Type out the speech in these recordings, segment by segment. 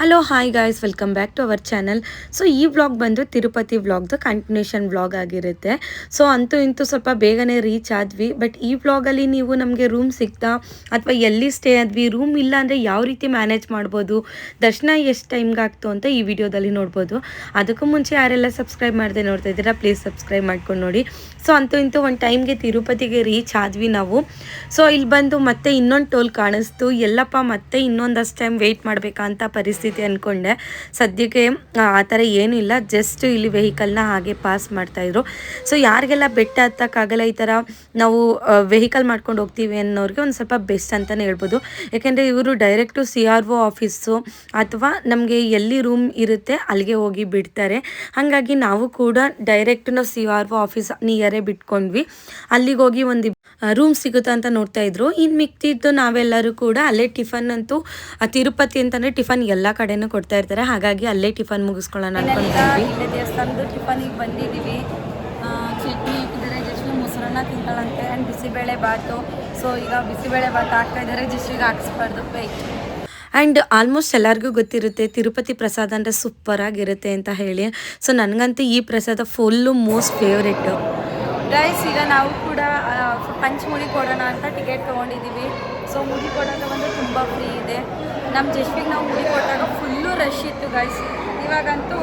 Hello hi guys, welcome back to our channel. So ಈ vlog ಬಂದು ತಿರುಪತಿ ವ್ಲಾಗ್ದು continuation vlog ಆಗಿರುತ್ತೆ. ಸೊ ಅಂತೂ ಇಂತೂ ಸ್ವಲ್ಪ ಬೇಗನೆ ರೀಚ್ ಆದ್ವಿ. ಬಟ್ ಈ ವ್ಲಾಗಲ್ಲಿ ನೀವು ನಮಗೆ ರೂಮ್ ಸಿಗ್ತಾ ಅಥವಾ ಎಲ್ಲಿ ಸ್ಟೇ ಆದ್ವಿ, ರೂಮ್ ಇಲ್ಲ ಅಂದರೆ ಯಾವ ರೀತಿ ಮ್ಯಾನೇಜ್ ಮಾಡ್ಬೋದು, ದರ್ಶನ ಎಷ್ಟು ಟೈಮ್ಗೆ ಆಗ್ತು ಅಂತ ಈ ವಿಡಿಯೋದಲ್ಲಿ ನೋಡ್ಬೋದು. ಅದಕ್ಕೂ ಮುಂಚೆ ಯಾರೆಲ್ಲ ಸಬ್ಸ್ಕ್ರೈಬ್ ಮಾಡದೆ ನೋಡ್ತಾ ಇದ್ದೀರಾ, ಪ್ಲೀಸ್ ಸಬ್ಸ್ಕ್ರೈಬ್ ಮಾಡ್ಕೊಂಡು ನೋಡಿ. ಸೊ ಅಂತೂ ಇಂತೂ ಒಂದು ಟೈಮ್ಗೆ ತಿರುಪತಿಗೆ ರೀಚ್ ಆದ್ವಿ ನಾವು. ಸೊ ಇಲ್ಲಿ ಬಂದು ಮತ್ತೆ ಇನ್ನೊಂದು ಟೋಲ್ ಕಾಣಿಸ್ತು. ಎಲ್ಲಪ್ಪ ಮತ್ತೆ ಇನ್ನೊಂದಷ್ಟು ಟೈಮ್ ವೆಯ್ಟ್ ಮಾಡಬೇಕಾ ಅಂತ ಪರಿಸ್ಥಿತಿ ಅಂದ್ಕೊಂಡೆ. ಸದ್ಯಕ್ಕೆ ಆ ಥರ ಏನಿಲ್ಲ, ಜಸ್ಟ್ ಇಲ್ಲಿ ವೆಹಿಕಲ್ನ ಹಾಗೆ ಪಾಸ್ ಮಾಡ್ತಾಯಿದ್ರು. ಸೊ ಯಾರಿಗೆಲ್ಲ ಬೆಟ್ಟ ಹತ್ತಕ್ಕಾಗಲ್ಲ, ಈ ಥರ ನಾವು ವೆಹಿಕಲ್ ಮಾಡ್ಕೊಂಡು ಹೋಗ್ತೀವಿ ಅನ್ನೋರಿಗೆ ಒಂದು ಸ್ವಲ್ಪ ಬೆಸ್ಟ್ ಅಂತಲೇ ಹೇಳ್ಬೋದು. ಯಾಕೆಂದರೆ ಇವರು ಡೈರೆಕ್ಟು CRO ಆಫೀಸು ಅಥವಾ ನಮಗೆ ಎಲ್ಲಿ ರೂಮ್ ಇರುತ್ತೆ ಅಲ್ಲಿಗೆ ಹೋಗಿ ಬಿಡ್ತಾರೆ. ಹಾಗಾಗಿ ನಾವು ಕೂಡ ಡೈರೆಕ್ಟ್ ನಾವು CRO ಆಫೀಸ್ ನಿಯರೇ ಬಿಟ್ಕೊಂಡ್ವಿ. ಅಲ್ಲಿಗೆ ಹೋಗಿ ಒಂದು ರೂಮ್ ಸಿಗುತ್ತಾ ಅಂತ ನೋಡ್ತಾ ಇದ್ರು. ಇನ್ನು ಮಿಕ್ತಿದ್ದು ನಾವೆಲ್ಲರೂ ಕೂಡ ಅಲ್ಲೇ ಟಿಫನ್ ಅಂತೂ, ತಿರುಪತಿ ಅಂತಂದರೆ ಟಿಫನ್ ಎಲ್ಲ ಕಡೆನೂ ಕೊಡ್ತಾ ಇರ್ತಾರೆ. ಹಾಗಾಗಿ ಅಲ್ಲೇ ಟಿಫನ್ ಮುಗಿಸ್ಕೊಳ್ಳೋಣ ಅನ್ಕೊಂಡ್ವಿ. ದೇವಸ್ಥಾನದ ಟಿಫನಿಗೆ ಬಂದಿದ್ದೀವಿ. ಚಟ್ನಿ ಇಟ್ಟಿದ್ದಾರೆ, ಜಸ್ಟ್ ಮೊಸರನ್ನ ತಿಂತಾಳಂತೆ. ಆ್ಯಂಡ್ ಬಿಸಿಬೇಳೆ ಬಾತು. ಸೊ ಈಗ ಬಿಸಿಬೇಳೆ ಬಾತು ಹಾಕ್ತಾ ಇದ್ದಾರೆ, ಜಸ್ಟಿಗೆ ಹಾಕ್ಸ್ಬಾರ್ದು ವೆಯ್ಟ್. ಆ್ಯಂಡ್ ಆಲ್ಮೋಸ್ಟ್ ಎಲ್ಲರಿಗೂ ಗೊತ್ತಿರುತ್ತೆ ತಿರುಪತಿ ಪ್ರಸಾದ ಅಂದರೆ ಸೂಪರಾಗಿರುತ್ತೆ ಅಂತ ಹೇಳಿ. ಸೊ ನನಗಂತೂ ಈ ಪ್ರಸಾದ ಫುಲ್ಲು ಮೋಸ್ಟ್ ಫೇವ್ರೆಟ್ಟು. ಗೈಸ್, ಈಗ ನಾವು ಕೂಡ ಪಂಚಮುಡಿ ಕೊಡೋಣ ಅಂತ ಟಿಕೆಟ್ ತೊಗೊಂಡಿದ್ದೀವಿ. ಸೊ ಮುಡಿ ಕೊಡೋದು ಒಂದು ತುಂಬ ಫ್ರೀ ಇದೆ. ನಮ್ಮ ಜಸ್ಟಿಗೆ ನಾವು ಮುಡಿ ಕೊಟ್ಟಾಗ ಫುಲ್ಲು ರಶ್ ಇತ್ತು ಗೈಸ್. ಇವಾಗಂತೂ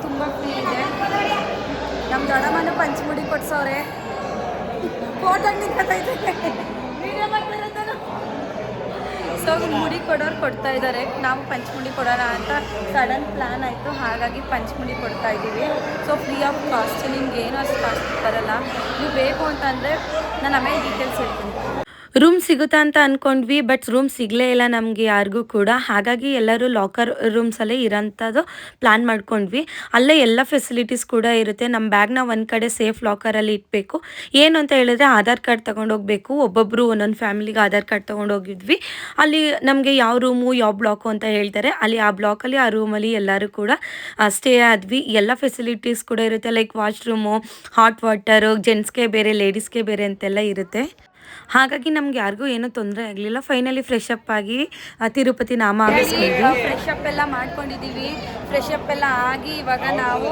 ತುಂಬ ಫ್ರೀ ಇದೆ. ನಮ್ಮ ದೊಡ್ಡಮ್ಮನ ಪಂಚಮುಡಿ ಕೊಡ್ಸೋರೆ. ಫೋಟೋ ನಿಂತ್ಕೊತೈತೆ, ವೀಡಿಯೋ ಮಾಡ್ತಾರೆ. ಸೊ ಮುಡಿ ಕೊಡೋರು ಕೊಡ್ತಾ ಇದ್ದಾರೆ. ನಾವು ಪಂಚಮುಡಿ ಕೊಡೋಣ ಅಂತ ಸಡನ್ ಪ್ಲ್ಯಾನ್ ಆಯಿತು. ಹಾಗಾಗಿ ಪಂಚಮುಡಿ ಕೊಡ್ತಾ ಇದ್ದೀವಿ. ಸೊ ಫ್ರೀ ಆಫ್ ಕಾಸ್ಟ್, ನಿಮ್ಗೆ ಏನೂ ಅಷ್ಟು ಕಾಸ್ಟ್ ಬರಲ್ಲ. ನೀವು ಬೇಕು ಅಂತಂದರೆ ನಾನು ಆಮೇಲೆ ಡೀಟೇಲ್ಸ್ ಹೇಳ್ತೀನಿ. ರೂಮ್ ಸಿಗುತ್ತಾ ಅಂತ ಅಂದ್ಕೊಂಡ್ವಿ, ಬಟ್ ರೂಮ್ ಸಿಗಲೇ ಇಲ್ಲ ನಮಗೆ ಯಾರಿಗೂ ಕೂಡ. ಹಾಗಾಗಿ ಎಲ್ಲರೂ ಲಾಕರ್ ರೂಮ್ಸಲ್ಲೇ ಇರೋಂಥದ್ದು ಪ್ಲ್ಯಾನ್ ಮಾಡ್ಕೊಂಡ್ವಿ. ಅಲ್ಲೇ ಎಲ್ಲ ಫೆಸಿಲಿಟೀಸ್ ಕೂಡ ಇರುತ್ತೆ. ನಮ್ಮ ಬ್ಯಾಗ್ನ ಒಂದು ಕಡೆ ಸೇಫ್ ಲಾಕರಲ್ಲಿ ಇಡಬೇಕು. ಏನು ಅಂತ ಹೇಳಿದ್ರೆ ಆಧಾರ್ ಕಾರ್ಡ್ ತೊಗೊಂಡೋಗ್ಬೇಕು. ಒಬ್ಬೊಬ್ಬರು ಒಂದೊಂದು ಫ್ಯಾಮಿಲಿಗೆ ಆಧಾರ್ ಕಾರ್ಡ್ ತೊಗೊಂಡೋಗಿದ್ವಿ. ಅಲ್ಲಿ ನಮಗೆ ಯಾವ ರೂಮು ಯಾವ ಬ್ಲಾಕು ಅಂತ ಹೇಳ್ತಾರೆ. ಅಲ್ಲಿ ಆ ಬ್ಲಾಕಲ್ಲಿ ಆ ರೂಮಲ್ಲಿ ಎಲ್ಲರೂ ಕೂಡ ಸ್ಟೇ ಆದ್ವಿ. ಎಲ್ಲ ಫೆಸಿಲಿಟೀಸ್ ಕೂಡ ಇರುತ್ತೆ, ಲೈಕ್ ವಾಶ್ರೂಮು, ಹಾಟ್ ವಾಟರು, ಜೆಂಟ್ಸ್ಗೆ ಬೇರೆ ಲೇಡೀಸ್ಗೆ ಬೇರೆ ಅಂತೆಲ್ಲ ಇರುತ್ತೆ. ಹಾಗಾಗಿ ನಮ್ಗೆ ಯಾರಿಗೂ ಏನೂ ತೊಂದರೆ ಆಗಲಿಲ್ಲ. ಫೈನಲಿ ಫ್ರೆಶ್ ಅಪ್ ಆಗಿ ತಿರುಪತಿ ನಾಮ ಹಾಕಿಸ್ಕೊಂಡ್ವಿ. ಫ್ರೆಶ್ ಅಪ್ ಎಲ್ಲ ಮಾಡ್ಕೊಂಡಿದ್ದೀವಿ. ಫ್ರೆಶ್ ಅಪ್ ಎಲ್ಲ ಆಗಿ ಇವಾಗ ನಾವು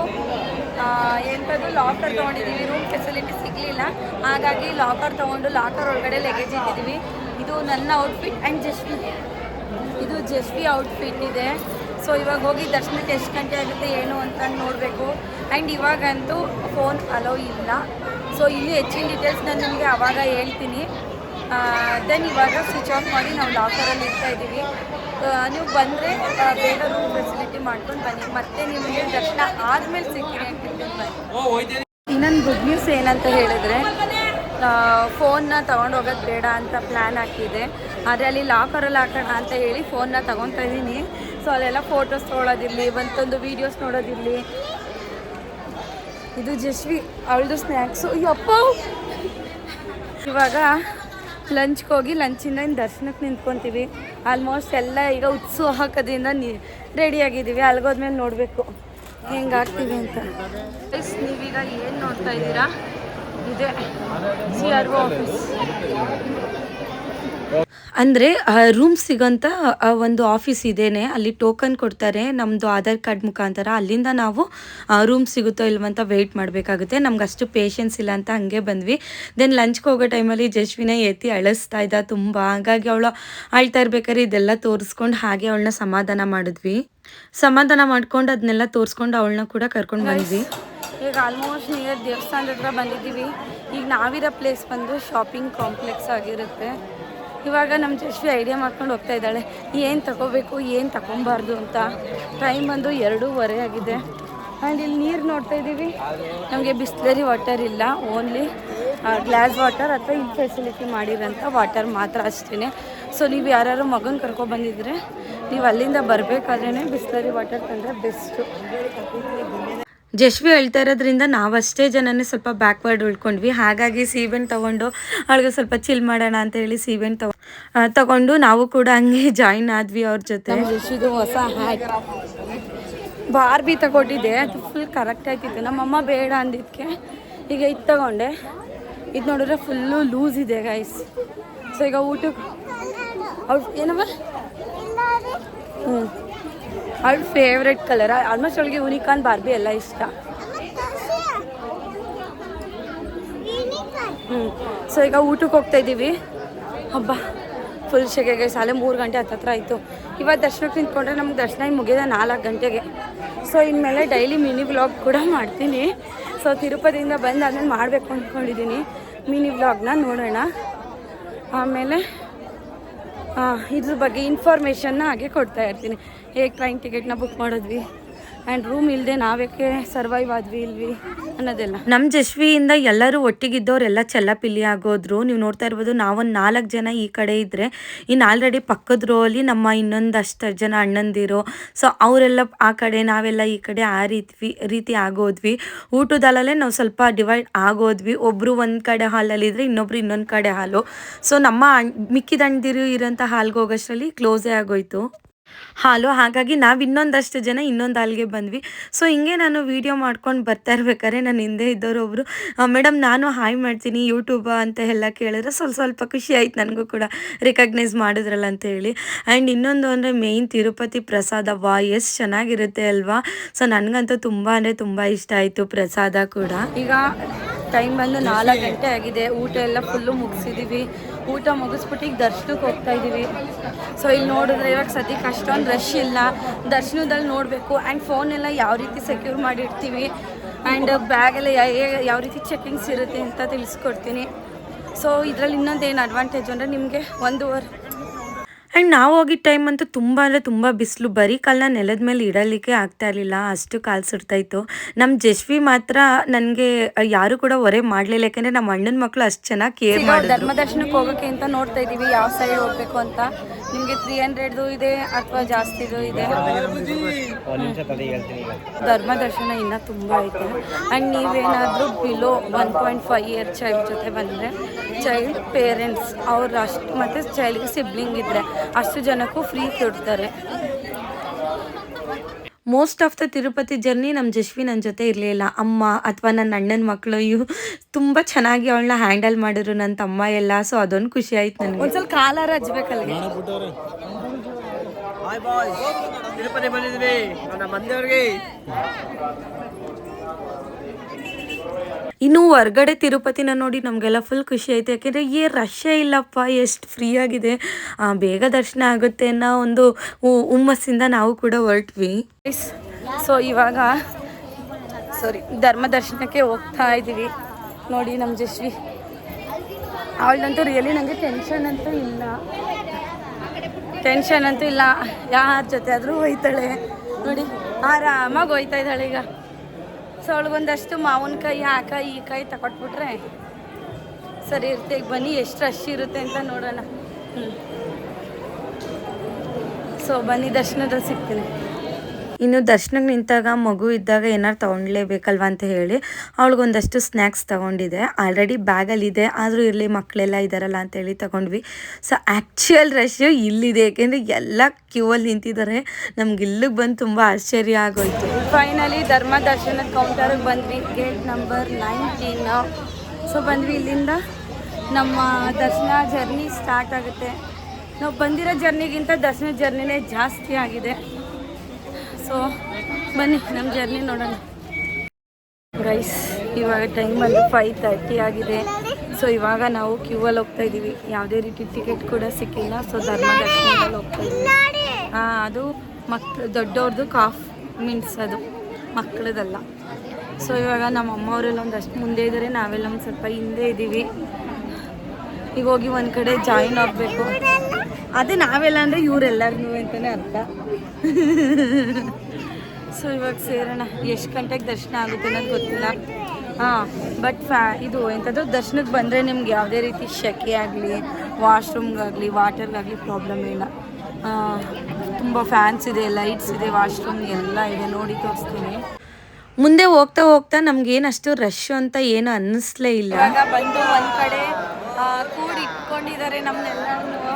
ಎಂಥದ್ದು ಲಾಕರ್ ತೊಗೊಂಡಿದ್ದೀವಿ. ರೂಮ್ ಫೆಸಿಲಿಟಿ ಸಿಗಲಿಲ್ಲ, ಹಾಗಾಗಿ ಲಾಕರ್ ತೊಗೊಂಡು ಲಾಕರ್ ಒಳಗಡೆ ಲಗೇಜ್ ಇಟ್ಟಿದ್ದೀವಿ. ಇದು ನನ್ನ ಔಟ್ಫಿಟ್ ಆ್ಯಂಡ್ ಇದು ಜಸ್ವಿ ಔಟ್ಫಿಟ್ ಇದೆ. ಸೊ ಇವಾಗ ಹೋಗಿ ದರ್ಶನಕ್ಕೆ ಎಷ್ಟು ಗಂಟೆ ಆಗುತ್ತೆ ಏನು ಅಂತ ನೋಡಬೇಕು. ಆ್ಯಂಡ್ ಇವಾಗಂತೂ ಫೋನ್ ಅಲೋ ಇಲ್ಲ. ಸೊ ಇನ್ನೂ ಹೆಚ್ಚಿನ ಡೀಟೇಲ್ಸ್ ನಾನು ನಿಮಗೆ ಆವಾಗ ಹೇಳ್ತೀನಿ. ದೆನ್ ಇವಾಗ ಸ್ವಿಚ್ ಆಫ್ ಮಾಡಿ ನಾವು ಲಾಕರಲ್ಲಿ ಇರ್ತಾ ಇದ್ದೀವಿ. ನೀವು ಬಂದರೆ ಬೇಗ ರೂಮ್ ಫೆಸಿಲಿಟಿ ಮಾಡ್ಕೊಂಡು ಬನ್ನಿ. ಮತ್ತೆ ನಿಮಗೆ ದರ್ಶನ ಆದಮೇಲೆ ಸಿಗ್ತೀನಿ ಅಂತ ಬನ್ನಿ. ಇನ್ನೊಂದು ಗುಡ್ ನ್ಯೂಸ್ ಏನಂತ ಹೇಳಿದ್ರೆ, ಫೋನ್ನ ತೊಗೊಂಡು ಹೋಗೋದು ಬೇಡ ಅಂತ ಪ್ಲ್ಯಾನ್ ಹಾಕಿದೆ. ಆದರೆ ಅಲ್ಲಿ ಲಾಕರಲ್ಲಿ ಹಾಕೋಣ ಅಂತ ಹೇಳಿ ಫೋನ್ನ ತೊಗೊತಾ ಇದ್ದೀನಿ. ಸೊ ಅಲ್ಲೆಲ್ಲ ಫೋಟೋಸ್ ತೊಗೊಳೋದಿರಲಿ, ಒಂದೊಂದು ವೀಡಿಯೋಸ್ ನೋಡೋದಿರಲಿ. ಇದು ಜಸ್ವಿ, ಅವಳದು ಸ್ನ್ಯಾಕ್ಸು. ಅಪ್ಪ ಇವಾಗ ಲಂಚ್ಗೆ ಹೋಗಿ ಲಂಚಿಂದ ಇನ್ನು ದರ್ಶನಕ್ಕೆ ನಿಂತ್ಕೊತೀವಿ. ಆಲ್ಮೋಸ್ಟ್ ಎಲ್ಲ ಈಗ ಉತ್ಸಾಹಕದಿಂದ ರೆಡಿಯಾಗಿದ್ದೀವಿ. ಅಲ್ಗೋದ್ಮೇಲೆ ನೋಡಬೇಕು ಹೆಂಗಾಗ್ತೀವಿ ಅಂತ. ನೀವೀಗ ಏನು ನೋಡ್ತಾ ಇದ್ದೀರಾ, ಇದೆ CRO ಆಫೀಸ್. ಅಂದರೆ ರೂಮ್ ಸಿಗೋಂಥ ಒಂದು ಆಫೀಸ್ ಇದೇನೆ. ಅಲ್ಲಿ ಟೋಕನ್ ಕೊಡ್ತಾರೆ ನಮ್ಮದು ಆಧಾರ್ ಕಾರ್ಡ್ ಮುಖಾಂತರ. ಅಲ್ಲಿಂದ ನಾವು ರೂಮ್ ಸಿಗುತ್ತೋ ಇಲ್ವಂತ ವೆಯ್ಟ್ ಮಾಡಬೇಕಾಗುತ್ತೆ. ನಮ್ಗೆ ಅಷ್ಟು ಪೇಷನ್ಸ್ ಇಲ್ಲ ಅಂತ ಹಾಗೆ ಬಂದ್ವಿ. ದೆನ್ ಲಂಚ್ಗೆ ಹೋಗೋ ಟೈಮಲ್ಲಿ ಜಸ್ವಿನ ಎತ್ತಿ ಅಳಿಸ್ತಾ ಇದ್ದ ತುಂಬ. ಹಾಗಾಗಿ ಅವಳು ಅಳ್ತಾ ಇರ್ಬೇಕಾದ್ರೆ ಇದೆಲ್ಲ ತೋರಿಸ್ಕೊಂಡು ಹಾಗೆ ಅವಳನ್ನ ಸಮಾಧಾನ ಮಾಡಿದ್ವಿ. ಸಮಾಧಾನ ಮಾಡ್ಕೊಂಡು ಅದನ್ನೆಲ್ಲ ತೋರಿಸ್ಕೊಂಡು ಅವಳನ್ನ ಕೂಡ ಕರ್ಕೊಂಡು ಬಂದ್ವಿ. ಈಗ ಆಲ್ಮೋಸ್ಟ್ ನಿಯರ್ ದೇವಸ್ಥಾನದ ಹತ್ರ ಬಂದಿದ್ದೀವಿ. ಈಗ ನಾವಿರೋ ಪ್ಲೇಸ್ ಬಂದು ಶಾಪಿಂಗ್ ಕಾಂಪ್ಲೆಕ್ಸ್ ಆಗಿರುತ್ತೆ. ಇವಾಗ ನಮ್ಮ ಜಸ್ವಿ ಐಡಿಯಾ ಮಾಡ್ಕೊಂಡು ಹೋಗ್ತಾ ಇದ್ದಾಳೆ, ಏನು ತಗೋಬೇಕು ಏನು ತಗೊಬಾರ್ದು ಅಂತ. ಟೈಮ್ ಬಂದು 2:30 ಆಗಿದೆ. ಆ್ಯಂಡ್ ಇಲ್ಲಿ ನೀರು ನೋಡ್ತಾ ಇದ್ದೀವಿ. ನಮಗೆ ಬಿಸ್ಲರಿ ವಾಟರ್ ಇಲ್ಲ, ಓನ್ಲಿ ಗ್ಲಾಸ್ ವಾಟರ್ ಅಥವಾ ಇಲ್ಲಿ ಫೆಸಿಲಿಟಿ ಮಾಡಿರೋಂಥ ವಾಟರ್ ಮಾತ್ರ ಅಷ್ಟೇ. ಸೊ ನೀವು ಯಾರು ಮಗನ ಕರ್ಕೊಬಂದಿದ್ರೆ ನೀವು ಅಲ್ಲಿಂದ ಬರಬೇಕಾದ್ರೇ ಬಿಸ್ಲರಿ ವಾಟರ್ ತಂದರೆ ಬೆಸ್ಟು. ಜಸ್ವಿ ಹೇಳ್ತಾ ಇರೋದ್ರಿಂದ ನಾವಷ್ಟೇ ಜನನೇ ಸ್ವಲ್ಪ ಬ್ಯಾಕ್ವರ್ಡ್ ಉಳ್ಕೊಂಡ್ವಿ. ಹಾಗಾಗಿ ಸೀಬೆಣ್ಣೆ ತೊಗೊಂಡು ಅವಳಿಗೆ ಸ್ವಲ್ಪ ಚಿಲ್ ಮಾಡೋಣ ಅಂತ ಹೇಳಿ ಸೀಬೆಣ್ಣೆ ತಗೊಂಡು ನಾವು ಕೂಡ ಹಂಗೆ ಜಾಯಿನ್ ಆದ್ವಿ ಅವ್ರ ಜೊತೆ. ಜಸ್ವಿದು ಹೊಸ ಹ್ಯಾಟ್ ಬಾರ್ಬಿ ತಗೊಟ್ಟಿದ್ದೆ, ಅದು ಫುಲ್ ಕರೆಕ್ಟ್ ಆಗಿತ್ತು. ನಮ್ಮಮ್ಮ ಬೇಡ ಅಂದಿದ್ದಕ್ಕೆ ಈಗ ಇದು ತಗೊಂಡೆ. ಇದು ನೋಡಿದ್ರೆ ಫುಲ್ಲು ಲೂಸ್ ಇದೆ ಗೈಸ್. ಸೊ ಈಗ ಊಟಕ್ಕೆ ಅವ್ರು ಏನಮ್ಮ ಅವಳ ಫೇವ್ರೆಟ್ ಕಲರ್. ಆಲ್ಮೋಸ್ಟ್ ಅವಳಿಗೆ ಯೂನಿಕಾರ್ನ್ ಬಾರ್ಬಿ ಎಲ್ಲ ಇಷ್ಟ. ಸೊ ಈಗ ಊಟಕ್ಕೆ ಹೋಗ್ತಾ ಇದ್ದೀವಿ. ಹಬ್ಬ ಫುಲ್ ಶೆಕೆಗೆ ಸಾಲೆ 3 ಗಂಟೆ ಹತ್ತತ್ರ ಆಯಿತು. ಇವತ್ತು ದರ್ಶನಕ್ಕೆ ನಿಂತ್ಕೊಂಡ್ರೆ ನಮ್ಗೆ ದರ್ಶನ ಮುಗಿದ 4 ಗಂಟೆಗೆ. ಸೊ ಇನ್ಮೇಲೆ ಡೈಲಿ ಮಿನಿ ವ್ಲಾಗ್ ಕೂಡ ಮಾಡ್ತೀನಿ. ಸೊ ತಿರುಪತಿಯಿಂದ ಬಂದು ಆಮೇಲೆ ಮಾಡಬೇಕು ಅಂದ್ಕೊಂಡಿದ್ದೀನಿ ಮಿನಿ ವ್ಲಾಗ್ನ. ನೋಡೋಣ. ಆಮೇಲೆ ಇದ್ರ ಬಗ್ಗೆ ಇನ್ಫಾರ್ಮೇಷನ್ನ ಹಾಗೆ ಕೊಡ್ತಾ ಇರ್ತೀನಿ. ಹೇಗೆ ಟ್ರೈನ್ ಟಿಕೆಟ್ನ ಬುಕ್ ಮಾಡಿದ್ವಿ ಆ್ಯಂಡ್ ರೂಮ್ ಇಲ್ಲದೆ ನಾವೇಕೆ ಸರ್ವೈವ್ ಆದ್ವಿ ಇಲ್ವಿ ಅನ್ನೋದೆಲ್ಲ. ನಮ್ಮ ಜಶ್ವಿಯಿಂದ ಎಲ್ಲರೂ ಒಟ್ಟಿಗಿದ್ದವರೆಲ್ಲ ಚೆಲ್ಲಪಿಲ್ಲಿ ಆಗೋದ್ರು. ನೀವು ನೋಡ್ತಾ ಇರ್ಬೋದು, ನಾವೊಂದು 4 ಜನ ಈ ಕಡೆ ಇದ್ದರೆ ಇನ್ನು ಆಲ್ರೆಡಿ ಪಕ್ಕದ ರೋ ಅಲ್ಲಿ ನಮ್ಮ ಇನ್ನೊಂದಷ್ಟು ಜನ ಅಣ್ಣಂದಿರು. ಸೊ ಅವರೆಲ್ಲ ಆ ಕಡೆ, ನಾವೆಲ್ಲ ಈ ಕಡೆ, ಆ ರೀತಿ ಆಗೋದ್ವಿ. ಊಟದಲ್ಲೇ ನಾವು ಸ್ವಲ್ಪ ಡಿವೈಡ್ ಆಗೋದ್ವಿ. ಒಬ್ಬರು ಒಂದು ಕಡೆ ಹಾಲಲ್ಲಿದ್ದರೆ ಇನ್ನೊಬ್ರು ಇನ್ನೊಂದು ಕಡೆ ಹಾಲು. ಸೊ ನಮ್ಮ ಮಿಕ್ಕಿದ ಅಣ್ಣದಿರು ಇರೋಂಥ ಹಾಲ್ಗೆ ಹೋಗೋಷ್ಟರಲ್ಲಿ ಕ್ಲೋಸೇ ಆಗೋಯ್ತು ಹಾಲು. ಹಾಗಾಗಿ ನಾವು ಇನ್ನೊಂದಷ್ಟು ಜನ ಇನ್ನೊಂದು ಹಾಲ್ಗೆ ಬಂದ್ವಿ. ಸೊ ಹಿಂಗೆ ನಾನು ವೀಡಿಯೋ ಮಾಡ್ಕೊಂಡು ಬರ್ತಾ ಇರ್ಬೇಕಾದ್ರೆ ನನ್ನ ಹಿಂದೆ ಇದ್ದವರು ಒಬ್ಬರು, ಮೇಡಮ್ ನಾನು ಹಾಯ್ ಮಾಡ್ತೀನಿ ಯೂಟ್ಯೂಬ ಅಂತ ಎಲ್ಲ ಕೇಳಿದ್ರೆ ಸ್ವಲ್ಪ ಖುಷಿ ಆಯ್ತು ನನಗೂ ಕೂಡ, ರಿಕಗ್ನೈಸ್ ಮಾಡಿದ್ರಲ್ಲ ಅಂತ ಹೇಳಿ. ಆ್ಯಂಡ್ ಇನ್ನೊಂದು ಅಂದರೆ ಮೇಯ್ನ್ ತಿರುಪತಿ ಪ್ರಸಾದ ಎಷ್ಟು ಚೆನ್ನಾಗಿರುತ್ತೆ ಅಲ್ವಾ. ಸೊ ನನಗಂತೂ ತುಂಬ ಅಂದರೆ ತುಂಬ ಇಷ್ಟ ಆಯಿತು ಪ್ರಸಾದ ಕೂಡ. ಈಗ ಟೈಮ್ ಬಂದು 4 ಗಂಟೆ ಆಗಿದೆ. ಊಟ ಎಲ್ಲ ಫುಲ್ಲು ಮುಗಿಸಿದ್ದೀವಿ. ಊಟ ಮುಗಿಸ್ಬಿಟ್ಟು ಈಗ ದರ್ಶನಕ್ಕೆ ಹೋಗ್ತಾ ಇದ್ದೀವಿ. ಸೊ ಇಲ್ಲಿ ನೋಡಿದ್ರೆ ಇವಾಗ ಸದ್ಯಕ್ಕೆ ಅಷ್ಟೊಂದು ರಶ್ ಇಲ್ಲ. ದರ್ಶನದಲ್ಲಿ ನೋಡಬೇಕು. ಆ್ಯಂಡ್ ಫೋನೆಲ್ಲ ಯಾವ ರೀತಿ ಸೆಕ್ಯೂರ್ ಮಾಡಿರ್ತೀವಿ ಆ್ಯಂಡ್ ಬ್ಯಾಗೆಲ್ಲ ಯಾವ ರೀತಿ ಚೆಕಿಂಗ್ಸ್ ಇರುತ್ತೆ ಅಂತ ತಿಳಿಸ್ಕೊಡ್ತೀನಿ. ಸೊ ಇದರಲ್ಲಿ ಇನ್ನೊಂದೇನು ಅಡ್ವಾಂಟೇಜ್ ಅಂದರೆ ನಿಮಗೆ 1 ಅವರ್. ಆ್ಯಂಡ್ ನಾವು ಹೋಗಿದ್ದ ಟೈಮ್ ಅಂತೂ ತುಂಬ ಅಂದರೆ ತುಂಬ ಬಿಸಿಲು, ಬರೀ ಕಾಲನ್ನ ನೆಲದ ಮೇಲೆ ಇಡಲಿಕ್ಕೆ ಆಗ್ತಾ ಇರಲಿಲ್ಲ, ಅಷ್ಟು ಕಾಲು ಸುಡ್ತಾಯಿತ್ತು. ನಮ್ಮ ಜಶ್ವಿ ಮಾತ್ರ ನನಗೆ ಯಾರು ಕೂಡ ಹೊರೆ ಮಾಡಲಿಲ್ಲ, ಯಾಕೆಂದರೆ ನಮ್ಮ ಅಣ್ಣನ ಮಕ್ಕಳು ಅಷ್ಟು ಚೆನ್ನಾಗಿ ಕೇರ್ ಮಾಡಿ. ಧರ್ಮ ದರ್ಶನಕ್ಕೆ ಹೋಗೋಕ್ಕೆ ಅಂತ ನೋಡ್ತಾ ಇದ್ದೀವಿ ಯಾವ ಸೈಡ್ ಹೋಗಬೇಕು ಅಂತ. ನಿಮಗೆ 300 ಇದೆ ಅಥವಾ ಜಾಸ್ತಿದು ಇದೆ. ಧರ್ಮ ದರ್ಶನ ಇನ್ನೂ ತುಂಬ ಐತೆ. ಆ್ಯಂಡ್ ನೀವೇನಾದರೂ ಬಿಲೋ 1.5 ಇಯರ್ ಚೈಲ್ಡ್ ಜೊತೆ ಬಂದರೆ, ಚೈಲ್ಡ್ ಪೇರೆಂಟ್ಸ್ ಅವ್ರು ಅಷ್ಟು ಮತ್ತು ಚೈಲ್ಡ್ಗೆ ಸಿಬ್ಲಿಂಗ್ ಇದ್ದರೆ ಅಷ್ಟು ಜನಕ್ಕೂ ಫ್ರೀ ಕೊಡ್ತಾರೆ. Most of the Tirupati journey ನಮ್ಮ ಜಶ್ವಿ ನನ್ನ ಜೊತೆ ಇರಲಿಲ್ಲ. ಅಮ್ಮ ಅಥವಾ ನನ್ನ ಅಣ್ಣನ ಮಕ್ಕಳು ಇವು ತುಂಬ ಚೆನ್ನಾಗಿ ಅವಳನ್ನ ಹ್ಯಾಂಡಲ್ ಮಾಡಿದ್ರು, ನನ್ನ ತಮ್ಮ ಎಲ್ಲ. ಸೊ ಅದೊಂದು ಖುಷಿ ಆಯ್ತು ನನಗೆ. ಒಂದ್ಸಲ ಕಾಲಾರ ಹಚ್ಬೇಕಲ್ಲ. ತಿರುಪತಿ ಬಂದಿದ್ವಿ ಬಂದವ್ರಿಗೆ. ಇನ್ನು ಹೊರ್ಗಡೆ ತಿರುಪತಿನ ನೋಡಿ ನಮಗೆಲ್ಲ ಫುಲ್ ಖುಷಿ ಆಯಿತು, ಯಾಕೆಂದರೆ ರಶ್ಶೇ ಇಲ್ಲಪ್ಪ, ಎಷ್ಟು ಫ್ರೀ ಆಗಿದೆ, ಬೇಗ ದರ್ಶನ ಆಗುತ್ತೆ ಅನ್ನೋ ಒಂದು ಹುಮ್ಮಸ್ಸಿಂದ ನಾವು ಕೂಡ ಹೊರಟ್ವಿ. ಸೊ ಇವಾಗ ಧರ್ಮ ದರ್ಶನಕ್ಕೆ ಹೋಗ್ತಾ ಇದ್ದೀವಿ. ನೋಡಿ ನಮ್ಮ ಜಶ್ವಿ, ಅವಳಂತೂ ರಿಯಲಿ ನನಗೆ ಟೆನ್ಷನ್ ಅಂತೂ ಇಲ್ಲ. ಯಾರ ಜೊತೆ ಆದರೂ ಹೋಯ್ತಾಳೆ ನೋಡಿ, ಆರಾಮಾಗಿ ಹೋಯ್ತಾ ಇದ್ದಾಳೆ ಈಗ. ಸೊ ಅವಳಿಗೊಂದಷ್ಟು ಮಾವಿನಕಾಯಿ ಆ ಕಾಯಿ ಈ ಕಾಯಿ ತಗೊಟ್ಬಿಟ್ರೆ ಸರಿ ಇರುತ್ತೆ. ಈಗ ಬನ್ನಿ ಎಷ್ಟು ರಶ್ ಇರುತ್ತೆ ಅಂತ ನೋಡೋಣ. ಸೊ ಬನ್ನಿ ದರ್ಶನದಲ್ಲಿ ಸಿಗ್ತೀನಿ. ಇನ್ನು ದರ್ಶನಕ್ಕೆ ನಿಂತಾಗ ಮಗು ಇದ್ದಾಗ ಏನಾರು ತೊಗೊಳ್ಲೇಬೇಕಲ್ವ ಅಂತ ಹೇಳಿ ಅವಳಿಗೊಂದಷ್ಟು ಸ್ನ್ಯಾಕ್ಸ್ ತೊಗೊಂಡಿದ್ದೆ. ಆಲ್ರೆಡಿ ಬ್ಯಾಗಲ್ಲಿದೆ, ಆದರೂ ಇರಲಿ ಮಕ್ಕಳೆಲ್ಲ ಇದ್ದಾರಲ್ಲ ಅಂತೇಳಿ ತೊಗೊಂಡ್ವಿ. ಸೊ ಆ್ಯಕ್ಚುಯಲ್ ರಶ್ಶು ಇಲ್ಲಿದೆ, ಏಕೆಂದರೆ ಎಲ್ಲ ಕ್ಯೂವಲ್ಲಿ ನಿಂತಿದ್ದಾರೆ. ನಮ್ಗೆ ಇಲ್ಲಿಗೆ ಬಂದು ತುಂಬ ಆಶ್ಚರ್ಯ ಆಗೋಯ್ತು. ಫೈನಲಿ ಧರ್ಮ ದರ್ಶನದ ಕೌಂಟರ್ಗೆ ಬಂದ್ವಿ, ಗೇಟ್ ನಂಬರ್ 19. ಸೊ ಬಂದ್ವಿ. ಇಲ್ಲಿಂದ ನಮ್ಮ ದರ್ಶನ ಜರ್ನಿ ಸ್ಟಾರ್ಟ್ ಆಗುತ್ತೆ. ನಾವು ಬಂದಿರೋ ಜರ್ನಿಗಿಂತ ದರ್ಶನ ಜರ್ನಿನೇ ಜಾಸ್ತಿ ಆಗಿದೆ. ಸೊ ಬನ್ನಿ ನಮ್ಮ ಜರ್ನಿ ನೋಡೋಣ ಗೈಸ್. ಇವಾಗ ಟೈಮ್ ಬಂದು 5:30 ಆಗಿದೆ. ಸೊ ಇವಾಗ ನಾವು ಕ್ಯೂವಲ್ಲಿ ಹೋಗ್ತಾ ಇದ್ದೀವಿ. ಯಾವುದೇ ರೀತಿ ಟಿಕೆಟ್ ಕೂಡ ಸಿಕ್ಕಿಲ್ಲ. ಸೊ ಧರ್ಮ ದರ್ಶನದಲ್ಲಿ ಹೋಗ್ತಾ ಇದ್ದೀವಿ. ಅದು ದೊಡ್ಡವ್ರದ್ದು ಕಾಫ್ ಮೀನ್ಸ್ ಅದು ಮಕ್ಕಳದಲ್ಲ. ಸೊ ಇವಾಗ ನಮ್ಮ ಅಮ್ಮವರೆಲ್ಲ ಒಂದಷ್ಟು ಮುಂದೆ ಇದ್ದಾರೆ, ನಾವೆಲ್ಲ ಒಂದು ಸ್ವಲ್ಪ ಹಿಂದೆ ಇದ್ದೀವಿ. ಈಗ ಹೋಗಿ ಒಂದು ಕಡೆ ಜಾಯಿನ್ ಆಗಬೇಕು. ಅದೇ ನಾವೆಲ್ಲ ಅಂದರೆ ಇವರೆಲ್ಲರೂ ಅಂತಲೇ ಅರ್ಥ. ಸೊ ಇವಾಗ ಸೇರೋಣ. ಎಷ್ಟು ಗಂಟೆಗೆ ದರ್ಶನ ಆಗುತ್ತೆ ಅನ್ನೋದು ಗೊತ್ತಿಲ್ಲ. ಬಟ್ ಇದು ಎಂಥದ್ದು ದರ್ಶನಕ್ಕೆ ಬಂದರೆ ನಿಮ್ಗೆ ಯಾವುದೇ ರೀತಿ ಶೆಕೆ ಆಗಲಿ, ವಾಶ್ರೂಮ್ಗಾಗಲಿ, ವಾಟರ್ಗಾಗಲಿ ಪ್ರಾಬ್ಲಮ್ ಇಲ್ಲ. ತುಂಬ ಫ್ಯಾನ್ಸ್ ಇದೆ, ಲೈಟ್ಸ್ ಇದೆ, ವಾಶ್ರೂಮ್ ಎಲ್ಲ ಇದೆ. ನೋಡಿ ತೋರಿಸ್ತೀನಿ. ಮುಂದೆ ಹೋಗ್ತಾ ಹೋಗ್ತಾ ನಮ್ಗೇನು ಅಷ್ಟು ರಶ್ ಅಂತ ಏನು ಅನ್ನಿಸ್ಲೇ ಇಲ್ಲ. ಇವಾಗ ಬಂದು ಒಂದು ಕಡೆ ಕೂಡಿ ಇಟ್ಕೊಂಡಿದ್ದಾರೆ ನಮ್ಮನ್ನೆಲ್ಲರೂ.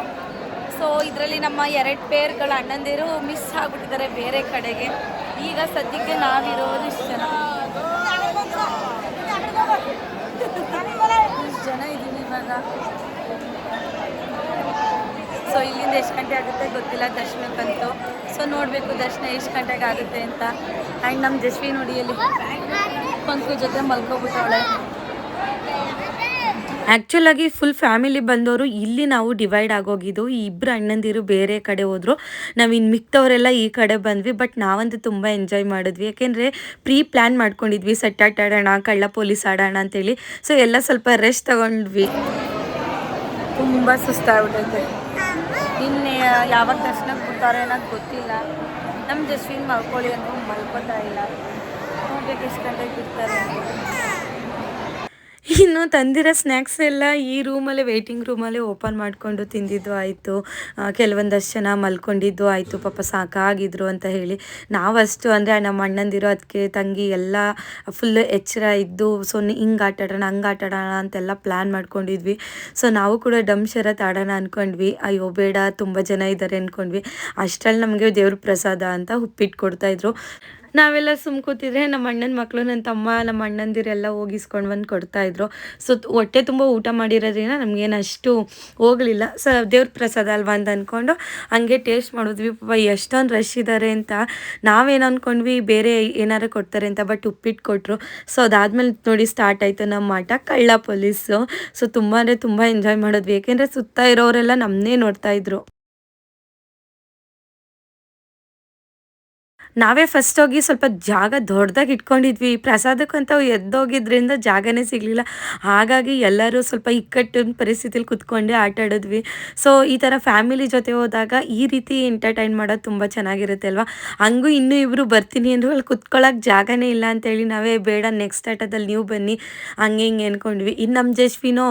ಸೊ ಇದರಲ್ಲಿ ನಮ್ಮ 2 ಪೇರ್ಗಳ ಅಣ್ಣಂದಿರು ಮಿಸ್ ಆಗಿಬಿಟ್ಟಿದ್ದಾರೆ ಬೇರೆ ಕಡೆಗೆ. ಈಗ ಸದ್ಯಕ್ಕೆ ನಾವಿರೋದು ಇಷ್ಟು ಜನ ಇದ್ದೀವಿ ಇವಾಗ. ಸೊ ಇಲ್ಲಿಂದ ಎಷ್ಟು ಗಂಟೆ ಆಗುತ್ತೆ ಗೊತ್ತಿಲ್ಲ ದರ್ಶನಕ್ಕಂತೂ. ಸೊ ನೋಡಬೇಕು ದರ್ಶನ ಎಷ್ಟು ಗಂಟೆಗೆ ಆಗುತ್ತೆ ಅಂತ. ಆ್ಯಂಡ್ ನಮ್ಮ ಜಸ್ವಿ ನೋಡಿ ಅಲ್ಲಿ ಪಂಕು ಜೊತೆ ಮಲ್ಕೊಬಿಟ್ಟವಳೆ. ಆ್ಯಕ್ಚುಲಾಗಿ ಫುಲ್ ಫ್ಯಾಮಿಲಿ ಬಂದವರು ಇಲ್ಲಿ ನಾವು ಡಿವೈಡ್ ಆಗೋಗಿದ್ದು. ಈ ಇಬ್ಬರು ಅಣ್ಣಂದಿರು ಬೇರೆ ಕಡೆ ಹೋದರು, ನಾವು ಇನ್ನು ಮಿಕ್ತವರೆಲ್ಲ ಈ ಕಡೆ ಬಂದ್ವಿ. ಬಟ್ ನಾವಂತೂ ತುಂಬ ಎಂಜಾಯ್ ಮಾಡಿದ್ವಿ, ಯಾಕೆಂದರೆ ಪ್ಲಾನ್ ಮಾಡ್ಕೊಂಡಿದ್ವಿ ಸೆಟ್ಟಾಟ ಆಡೋಣ, ಕಳ್ಳ ಪೊಲೀಸ್ ಆಡೋಣ ಅಂತೇಳಿ. ಸೊ ಎಲ್ಲ ಸ್ವಲ್ಪ ರೆಸ್ಟ್ ತಗೊಂಡ್ವಿ. ತುಂಬ ಸುಸ್ತಾಗ್ಬಿಟ್ಟೈತೆ. ಇನ್ನು ಯಾವಾಗ ದರ್ಶನಕ್ಕೆ ಬಿಡ್ತಾರೆ ಅನ್ನೋದು ಗೊತ್ತಿಲ್ಲ. ನಮ್ಮ ಜಸ್ವಿನ್ ಮಲ್ಕೊಳ್ಳಿ ಅಂತ ಮಲ್ಕೋತಾ ಇಲ್ಲ. ನೋಡ್ಬೇಕು ಎಷ್ಟು ಗಂಟೆಗೆ ಬಿಡ್ತಾರೆ. ಇನ್ನು ತಂದಿರೋ ಸ್ನ್ಯಾಕ್ಸ್ ಎಲ್ಲ ಈ ರೂಮಲ್ಲೇ ವೇಟಿಂಗ್ ರೂಮಲ್ಲೇ ಓಪನ್ ಮಾಡಿಕೊಂಡು ತಿಂದಿದ್ದು ಆಯಿತು. ಕೆಲವೊಂದಷ್ಟು ಜನ ಮಲ್ಕೊಂಡಿದ್ದು ಆಯಿತು, ಪಾಪ ಸಾಕಾಗಿದ್ರು ಅಂತ ಹೇಳಿ. ನಾವಷ್ಟು ಅಂದರೆ ನಮ್ಮ ಅಣ್ಣಂದಿರೋ ಅದಕ್ಕೆ ತಂಗಿ ಎಲ್ಲ ಫುಲ್ ಎಚ್ಚರ ಇದ್ದು, ಸೊ ಹಿಂಗೆ ಆಟಾಡೋಣ ಹಂಗೆ ಆಟಾಡೋಣ ಅಂತೆಲ್ಲ ಪ್ಲ್ಯಾನ್ ಮಾಡ್ಕೊಂಡಿದ್ವಿ. ಸೊ ನಾವು ಕೂಡ ಡಮ್ ಶರತ್ ಆಡೋಣ ಅಂದ್ಕೊಂಡ್ವಿ. ಅಯ್ಯೋ ಬೇಡ, ತುಂಬ ಜನ ಇದ್ದಾರೆ ಅಂದ್ಕೊಂಡ್ವಿ. ಅಷ್ಟರಲ್ಲಿ ನಮಗೆ ದೇವ್ರ ಪ್ರಸಾದ ಅಂತ ಉಪ್ಪಿಟ್ಟು ಕೊಡ್ತಾಯಿದ್ರು. ನಾವೆಲ್ಲ ಕೂತಿದ್ರೆ ನಮ್ಮ ಅಣ್ಣನ ಮಕ್ಕಳು, ನನ್ನ ತಮ್ಮ, ನಮ್ಮ ಅಣ್ಣಂದಿರೆಲ್ಲ ಹೋಗಿಸ್ಕೊಂಡು ಬಂದು ಕೊಡ್ತಾಯಿದ್ರು. ಸೊ ಹೊಟ್ಟೆ ತುಂಬ ಊಟ ಮಾಡಿರೋದ್ರಿಂದ ನಮಗೇನು ಅಷ್ಟು ಹೋಗಲಿಲ್ಲ. ಸೊ ದೇವ್ರ ಪ್ರಸಾದ ಅಲ್ವಾ ಅಂತ ಅಂದ್ಕೊಂಡು ಹಂಗೆ ಟೇಸ್ಟ್ ಮಾಡಿದ್ವಿ. ಪಾಪ ಎಷ್ಟೊಂದು ರಶ್ ಇದ್ದಾರೆ ಅಂತ ನಾವೇನು ಅಂದ್ಕೊಂಡ್ವಿ ಬೇರೆ ಏನಾರು ಕೊಡ್ತಾರೆ ಅಂತ, ಬಟ್ ಉಪ್ಪಿಟ್ಟು ಕೊಟ್ಟರು. ಸೊ ಅದಾದಮೇಲೆ ನೋಡಿ ಸ್ಟಾರ್ಟ್ ಆಯಿತು ನಮ್ಮ ಆಟ ಕಳ್ಳ ಪೊಲೀಸು. ಸೊ ತುಂಬ ಅಂದರೆ ತುಂಬ ಎಂಜಾಯ್ ಮಾಡಿದ್ವಿ, ಏಕೆಂದರೆ ಸುತ್ತ ಇರೋರೆಲ್ಲ ನಮ್ಮನ್ನೇ ನೋಡ್ತಾಯಿದ್ರು. ನಾವೇ ಫಸ್ಟ್ ಹೋಗಿ ಸ್ವಲ್ಪ ಜಾಗ ದೊಡ್ಡದಾಗಿ ಇಟ್ಕೊಂಡಿದ್ವಿ. ಪ್ರಸಾದಕ್ಕಂತ ಎದ್ದೋಗಿದ್ರಿಂದ ಜಾಗನೇ ಸಿಗಲಿಲ್ಲ. ಹಾಗಾಗಿ ಎಲ್ಲರೂ ಸ್ವಲ್ಪ ಇಕ್ಕಟ್ಟಿನ ಪರಿಸ್ಥಿತಿಲಿ ಕುತ್ಕೊಂಡೇ ಆಟ ಆಡಿದ್ವಿ. ಸೊ ಈ ಥರ ಫ್ಯಾಮಿಲಿ ಜೊತೆ ಹೋದಾಗ ಈ ರೀತಿ ಎಂಟರ್ಟೈನ್ ಮಾಡೋದು ತುಂಬ ಚೆನ್ನಾಗಿರುತ್ತೆ ಅಲ್ವಾ. ಹಂಗೂ ಇನ್ನೂ ಇಬ್ಬರು ಬರ್ತೀನಿ ಅಂದರು, ಅಲ್ಲಿ ಕುತ್ಕೊಳ್ಳೋಕೆ ಜಾಗನೇ ಇಲ್ಲ ಅಂತೇಳಿ ನಾವೇ ಬೇಡ ನೆಕ್ಸ್ಟ್ ಆಟದಲ್ಲಿ ನೀವು ಬನ್ನಿ ಹಂಗೆ ಹಿಂಗೆ ಅಂದ್ಕೊಂಡ್ವಿ. ಇನ್ನು ನಮ್ಮ ಜಸ್ವಿನೋ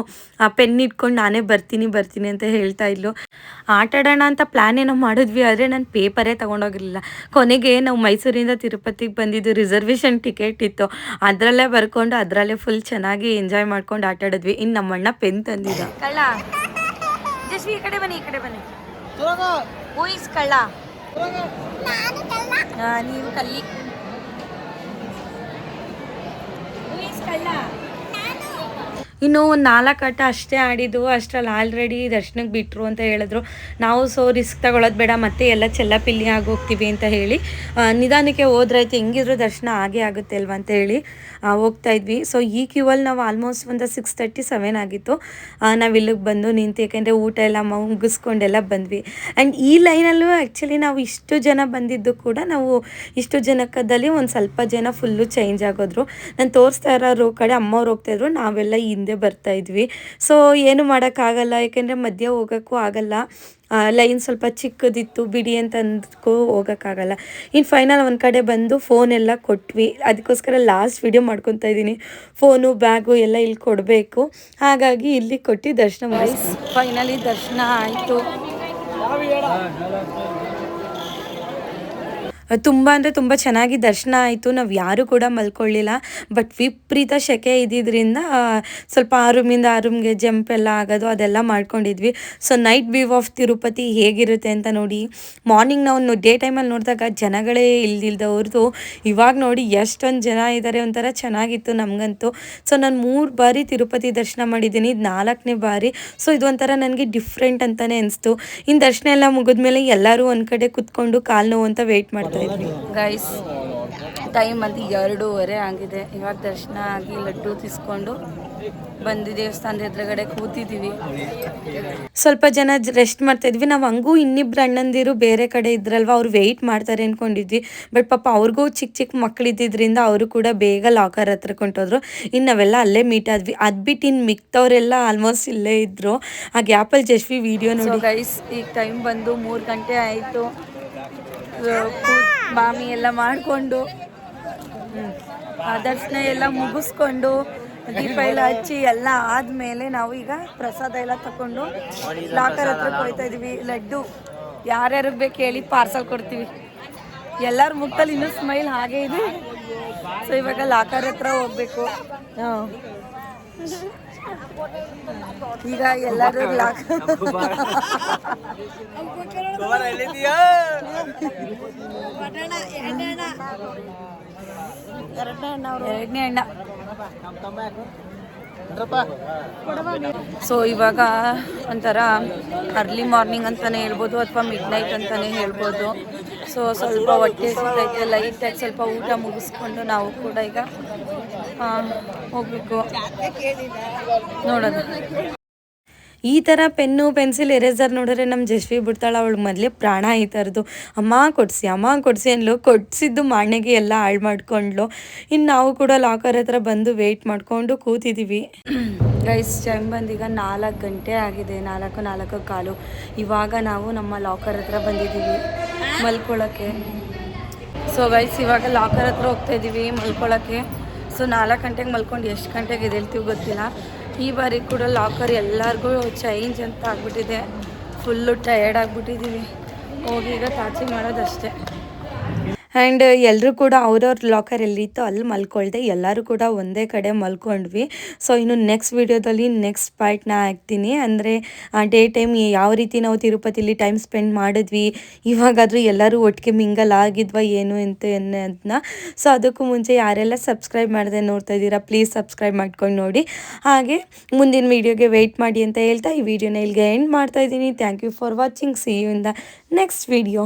ಪೆನ್ ಇಟ್ಕೊಂಡು ನಾನೇ ಬರ್ತೀನಿ ಅಂತ ಹೇಳ್ತಾ ಇದ್ಲು. ಆಟ ಆಡೋಣ ಅಂತ ಪ್ಲ್ಯಾನ್ ಏನೋ ಮಾಡಿದ್ವಿ, ಆದರೆ ನಾನು ಪೇಪರೇ ತೊಗೊಂಡೋಗಿರಲಿಲ್ಲ. ಕೊನೆಗೆ ನಾವು ಮೈಸೂರಿಂದ ತಿರುಪತಿಗೆ ಬಂದಿದ್ದು ರಿಸರ್ವೇಷನ್ ಟಿಕೆಟ್ ಇತ್ತು, ಅದರಲ್ಲೇ ಬರ್ಕೊಂಡು ಅದರಲ್ಲೇ ಫುಲ್ ಚೆನ್ನಾಗಿ ಎಂಜಾಯ್ ಮಾಡ್ಕೊಂಡು ಆಟ ಆಡಿದ್ವಿ. ಇನ್ನು ನಮ್ಮಣ್ಣ ಪೆನ್ ತಂದಿದ್ದ. ಕಳ್ಳ ಜಸ್ವಿ ಈ ಕಡೆ ಬನ್ನಿ, ಈ ಕಡೆ ಬನ್ನಿ. ಊಯಿಸ್ ಕಳ್ಳ. ನೀವು ಕಲ್ಲಿ. ಊಯಿಸ್ ಕಳ್ಳ. ಇನ್ನು ಒಂದು 4 ಆಟ ಅಷ್ಟೇ ಆಡಿದ್ದು. ಅಷ್ಟರಲ್ಲಿ ಆಲ್ರೆಡಿ ದರ್ಶನಕ್ಕೆ ಬಿಟ್ಟರು ಅಂತ ಹೇಳಿದ್ರು. ನಾವು ಸೊ ರಿಸ್ಕ್ ತಗೊಳ್ಳೋದು ಬೇಡ, ಮತ್ತೆ ಎಲ್ಲ ಚೆಲ್ಲಪಿಲ್ಲಿ ಆಗೋಗ್ತೀವಿ ಅಂತ ಹೇಳಿ ನಿಧಾನಕ್ಕೆ ಹೋದ್ರಾಯ್ತು, ಹೆಂಗಿದ್ರು ದರ್ಶನ ಆಗೇ ಆಗುತ್ತೆ ಅಲ್ವಾ ಅಂತ ಹೇಳಿ ಹೋಗ್ತಾ ಇದ್ವಿ. ಸೊ ಈ ಕ್ಯೂವಲ್ಲಿ ನಾವು ಆಲ್ಮೋಸ್ಟ್ ಒಂದು 6:37 ಆಗಿತ್ತು. ನಾವು ಇಲ್ಲಿಗೆ ಬಂದು ನಿಂತು, ಯಾಕೆಂದರೆ ಊಟ ಎಲ್ಲ ಮುಗಿಸ್ಕೊಂಡೆಲ್ಲ ಬಂದ್ವಿ. ಆ್ಯಂಡ್ ಈ ಲೈನಲ್ಲೂ ಆ್ಯಕ್ಚುಲಿ ನಾವು ಇಷ್ಟು ಜನ ಬಂದಿದ್ದು ಕೂಡ ನಾವು ಇಷ್ಟು ಜನಕ್ಕದಲ್ಲಿ ಒಂದು ಸ್ವಲ್ಪ ಜನ ಫುಲ್ಲು ಚೇಂಜ್ ಆಗೋದ್ರು. ನಾನು ತೋರಿಸ್ತಾ ಇರೋ ಕಡೆ ಅಮ್ಮವ್ರು ಹೋಗ್ತಾಯಿದ್ರು, ನಾವೆಲ್ಲ ಹಿಂದೆ ಬರ್ತಾ ಇದ್ವಿ. ಸೊ ಏನು ಮಾಡೋಕ್ಕಾಗಲ್ಲ, ಯಾಕೆಂದರೆ ಮಧ್ಯೆ ಹೋಗೋಕ್ಕೂ ಆಗಲ್ಲ, ಲೈನ್ ಸ್ವಲ್ಪ ಚಿಕ್ಕದಿತ್ತು, ಬಿಡಿ ಅಂತ ಅಂದಕ್ಕೂ ಹೋಗೋಕ್ಕಾಗಲ್ಲ. ಇನ್ನು ಫೈನಲ್ ಒಂದು ಕಡೆ ಬಂದು ಫೋನ್ ಎಲ್ಲ ಕೊಟ್ವಿ. ಅದಕ್ಕೋಸ್ಕರ ಲಾಸ್ಟ್ ವಿಡಿಯೋ ಮಾಡ್ಕೊತಾ ಇದ್ದೀನಿ. ಫೋನು ಬ್ಯಾಗು ಎಲ್ಲ ಇಲ್ಲಿ ಕೊಡಬೇಕು, ಹಾಗಾಗಿ ಇಲ್ಲಿ ಕೊಟ್ಟು ದರ್ಶನ ಮಾಡಿಸಿ ಫೈನಲಿ ದರ್ಶನ ಆಯಿತು. ತುಂಬ ಅಂದರೆ ತುಂಬ ಚೆನ್ನಾಗಿ ದರ್ಶನ ಆಯಿತು. ನಾವು ಯಾರೂ ಕೂಡ ಮಲ್ಕೊಳ್ಳಿಲ್ಲ. ಬಟ್ ವಿಪರೀತ ಸೆಕೆ ಇದ್ದಿದ್ದರಿಂದ ಸ್ವಲ್ಪ ಆ ರೂಮಿಂದ ಆ ರೂಮ್ಗೆ ಜಂಪ್ ಎಲ್ಲ ಆಗೋದು ಅದೆಲ್ಲ ಮಾಡ್ಕೊಂಡಿದ್ವಿ. So night view of Tirupati ಹೇಗಿರುತ್ತೆ ಅಂತ ನೋಡಿ. ಮಾರ್ನಿಂಗ್ ನಾವು ಡೇ ಟೈಮಲ್ಲಿ ನೋಡಿದಾಗ ಜನಗಳೇ ಇಲ್ದಿಲ್ದವ್ರದ್ದು, ಇವಾಗ ನೋಡಿ ಎಷ್ಟೊಂದು ಜನ ಇದ್ದಾರೆ, ಒಂಥರ ಚೆನ್ನಾಗಿತ್ತು ನಮಗಂತೂ. ಸೊ ನಾನು 3 ಬಾರಿ ತಿರುಪತಿ ದರ್ಶನ ಮಾಡಿದ್ದೀನಿ, ಇದು 4ನೇ ಬಾರಿ. ಸೊ ಇದೊಂಥರ ನನಗೆ ಡಿಫ್ರೆಂಟ್ ಅಂತಲೇ ಅನಿಸ್ತು. ಇನ್ನು ದರ್ಶನ ಎಲ್ಲ ಮುಗಿದ್ಮೇಲೆ ಎಲ್ಲರೂ ಒಂದು ಕಡೆ ಕುತ್ಕೊಂಡು ಕಾಲು ನೋವು ಅಂತ ವೆಯ್ಟ್ ಮಾಡ್ತಾರೆ ಗೈಸ್. ಟೈಮ್ ಅದು 2:30 ಆಗಿದೆ. ಇವಾಗ ದರ್ಶನ ಆಗಿ ಲಡ್ಡು ತಿಸ್ಕೊಂಡು ಬಂದು ದೇವಸ್ಥಾನದ ಎದುರುಗಡೆ ಕೂತಿದ್ದೀವಿ. ಸ್ವಲ್ಪ ಜನ ರೆಸ್ಟ್ ಮಾಡ್ತಾ ಇದ್ವಿ. ನಾವು ಹಂಗೂ ಇನ್ನಿಬ್ರು ಅಣ್ಣಂದಿರು ಬೇರೆ ಕಡೆ ಇದ್ರಲ್ವ, ಅವ್ರು ವೆಯ್ಟ್ ಮಾಡ್ತಾರೆ ಅಂದ್ಕೊಂಡಿದ್ವಿ. ಬಟ್ ಪಾಪ ಅವ್ರಿಗೂ ಚಿಕ್ಕ ಮಕ್ಕಳಿದ್ದಿದ್ದರಿಂದ ಅವರು ಕೂಡ ಬೇಗ ಲಾಕರ್ ಹತ್ರ ಕೊಂಟೋದ್ರು. ಇನ್ನು ನಾವೆಲ್ಲ ಅಲ್ಲೇ ಮೀಟ್ ಆದ್ವಿ. ಅದು ಬಿಟ್ಟು ಇನ್ನು ಮಿಕ್ತವರೆಲ್ಲ ಆಲ್ಮೋಸ್ಟ್ ಇಲ್ಲೇ ಇದ್ದರು. ಆ ಗ್ಯಾಪಲ್ಲಿ ಜಸ್ವಿ ವಿಡಿಯೋ ನೋಡಿ. ಗೈಸ್ ಈಗ ಟೈಮ್ ಬಂದು 3 ಗಂಟೆ ಆಯಿತು. ಬಾಮಿ ಎಲ್ಲ ಮಾಡಿಕೊಂಡು ದರ್ಶನ ಎಲ್ಲ ಮುಗಿಸ್ಕೊಂಡು ದೀಪ ಎಲ್ಲ ಹಚ್ಚಿ ಎಲ್ಲ ಆದಮೇಲೆ ನಾವು ಈಗ ಪ್ರಸಾದ ಎಲ್ಲ ತಗೊಂಡು ಲಾಕರ್ ಹತ್ರ ಹೋಗ್ತಾ ಇದೀವಿ. ಲಡ್ಡು ಯಾರ್ಯಾರಿಗೆ ಬೇಕು ಹೇಳಿ ಪಾರ್ಸಲ್ ಕೊಡ್ತೀವಿ. ಎಲ್ಲರ ಮುಖದಲ್ಲಿ ಇನ್ನೂ ಸ್ಮೈಲ್ ಹಾಗೆ ಇದೆ. ಸೊ ಇವಾಗ ಲಾಕರ್ ಹತ್ರ ಹೋಗ್ಬೇಕು. ಈಗ ಎಲ್ಲರೂ ಲಾಕರ್ ಎರಡನೇ ಅಣ್ಣ ಸೊ ಇವಾಗ ಒಂಥರ ಅರ್ಲಿ ಮಾರ್ನಿಂಗ್ ಅಂತಲೇ ಹೇಳ್ಬೋದು ಅಥವಾ ಮಿಡ್ ನೈಟ್ ಅಂತಲೇ ಹೇಳ್ಬೋದು. ಸೊ ಸ್ವಲ್ಪ ಹೊಟ್ಟೆ ಸಿಗ್ತೈತೆ, ಲೈಟಾಗಿ ಸ್ವಲ್ಪ ಊಟ ಮುಗಿಸ್ಕೊಂಡು ನಾವು ಕೂಡ ಈಗ ಹೋಗ್ಬೇಕು ನೋಡೋದು. ಈ ಥರ ಪೆನ್ನು ಪೆನ್ಸಿಲ್ ಎರೇಸರ್ ನೋಡಿದ್ರೆ ನಮ್ಮ ಜಶ್ವಿ ಬಿಡ್ತಾಳೆ, ಅವಳು ಮೊದಲೇ ಪ್ರಾಣ ಈ ಥರದ್ದು. ಅಮ್ಮ ಕೊಡಿಸಿ ಅನ್ಲು, ಕೊಡಿಸಿದ್ದು ಮಾಣೆಗೆ ಎಲ್ಲ ಹಾಳು ಮಾಡ್ಕೊಂಡ್ಲು. ಇನ್ನು ನಾವು ಕೂಡ ಲಾಕರ್ ಹತ್ರ ಬಂದು ವೆಯ್ಟ್ ಮಾಡ್ಕೊಂಡು ಕೂತಿದ್ದೀವಿ. ಗೈಸ್ ಟೈಮ್ ಬಂದೀಗ 4 ಗಂಟೆ ಆಗಿದೆ, 4:15. ಇವಾಗ ನಾವು ನಮ್ಮ ಲಾಕರ್ ಹತ್ರ ಬಂದಿದ್ದೀವಿ ಮಲ್ಕೊಳ್ಳೋಕ್ಕೆ. ಸೊ ಗೈಸ್ ಇವಾಗ ಲಾಕರ್ ಹತ್ರ ಹೋಗ್ತಾ ಇದ್ದೀವಿ ಮಲ್ಕೊಳ್ಳೋಕ್ಕೆ. ಸೊ 4 ಗಂಟೆಗೆ ಮಲ್ಕೊಂಡು ಎಷ್ಟು ಗಂಟೆಗೆ ಎದ್ದೇಳ್ತೀವಿ ಗೊತ್ತಿಲ್ಲ. ಈ ಬಾರಿ ಕೂಡ ಲಾಕರ್ ಎಲ್ಲರಿಗೂ ಚೇಂಜ್ ಅಂತ ಆಗ್ಬಿಟ್ಟಿದೆ, ಫುಲ್ಲು ಟಯರ್ಡ್ ಆಗಿಬಿಟ್ಟಿದ್ದೀವಿ. ಹೋಗಿ ಈಗ ತಾಚಿ ಮಾಡೋದಷ್ಟೇ. ಆ್ಯಂಡ್ ಎಲ್ಲರೂ ಕೂಡ ಅವ್ರವ್ರ ಲಾಕರ್ ಎಲ್ಲಿತ್ತೋ ಅಲ್ಲಿ ಮಲ್ಕೊಳ್ದೆ ಎಲ್ಲರೂ ಕೂಡ ಒಂದೇ ಕಡೆ ಮಲ್ಕೊಂಡ್ವಿ. ಸೊ ಇನ್ನು ನೆಕ್ಸ್ಟ್ ವಿಡಿಯೋದಲ್ಲಿ ನೆಕ್ಸ್ಟ್ ಪಾರ್ಟ್ನ ಹಾಕ್ತೀನಿ. ಅಂದರೆ ಡೇ ಟೈಮ್ ಯಾವ ರೀತಿ ನಾವು ತಿರುಪತಿಲಿ ಟೈಮ್ ಸ್ಪೆಂಡ್ ಮಾಡಿದ್ವಿ, ಇವಾಗಾದರೂ ಎಲ್ಲರೂ ಒಟ್ಟಿಗೆ ಮಿಂಗಲ್ ಆಗಿದ್ವಾ ಏನು ಅಂತ ಅನ್ನೋದನ್ನ. ಸೊ ಅದಕ್ಕೂ ಮುಂಚೆ ಯಾರೆಲ್ಲ ಸಬ್ಸ್ಕ್ರೈಬ್ ಮಾಡದೆ ನೋಡ್ತಾ ಇದ್ದೀರಾ ಪ್ಲೀಸ್ ಸಬ್ಸ್ಕ್ರೈಬ್ ಮಾಡ್ಕೊಂಡು ನೋಡಿ. ಹಾಗೆ ಮುಂದಿನ ವೀಡಿಯೋಗೆ ವೆಯ್ಟ್ ಮಾಡಿ ಅಂತ ಹೇಳ್ತಾ ಈ ವಿಡಿಯೋನ ಇಲ್ಲಿಗೆ ಎಂಡ್ ಮಾಡ್ತಾ ಇದ್ದೀನಿ. Thank you for watching. See you in the next video.